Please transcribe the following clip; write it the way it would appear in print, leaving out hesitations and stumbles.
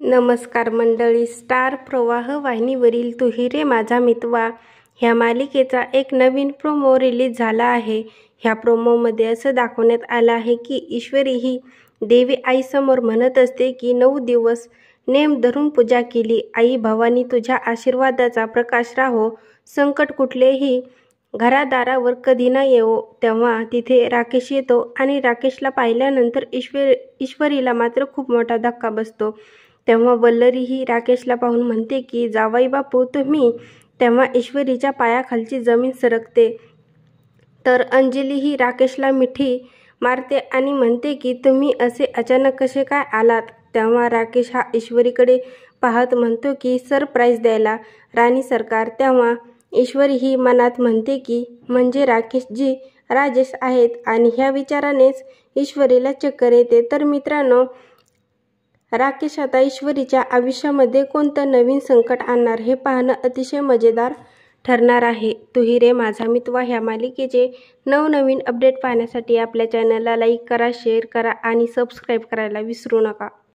नमस्कार मंडळी, स्टार प्रवाह वाहिनीवरील तू ही रे माझा मितवा ह्या मालिकेचा एक नवीन प्रोमो रिलीज झाला आहे। ह्या प्रोमोमध्ये असं दाखवण्यात आलं आहे की ईश्वरी ही देवी आईसमोर म्हणत असते की 9 दिवस नेम धरून पूजा केली। आई भवानी तुझ्या आशीर्वादाचा प्रकाश राहो, संकट कुठलेही घरादारावर कधी न येवो। तेव्हा तिथे राकेश येतो आणि राकेशला पाहिल्यानंतर ईश्वरीला मात्र खूप मोठा धक्का बसतो। तेव्हा वल्लरी ही राकेशला पाहून म्हणते की जावई बापू तुम्ही। तेव्हा ईश्वरीच्या पायाखालची जमीन सरकते। तर अंजली ही राकेशला मिठी मारते आणि म्हणते की तुम्ही असे अचानक कसे काय आलात। तेव्हा राकेश हा ईश्वरीकडे पाहत म्हणतो की सरप्राईज द्यायला राणी सरकार। तेव्हा ईश्वरी ही मनात म्हणते की म्हणजे राकेशजी राजेश आहेत आणि ह्या विचारानेच ईश्वरीला चक्कर येते। तर मित्रांनो, राकेश आता ईश्वरीच्या आयुष्यामध्ये कोणतं नवीन संकट आणणार हे पाहणं अतिशय मजेदार ठरणार आहे। तू ही रे माझा मितवा ह्या मालिकेचे नवनवीन अपडेट पाहण्यासाठी आपल्या चॅनलला लाईक करा, शेअर करा आणि सबस्क्राईब करायला विसरू नका।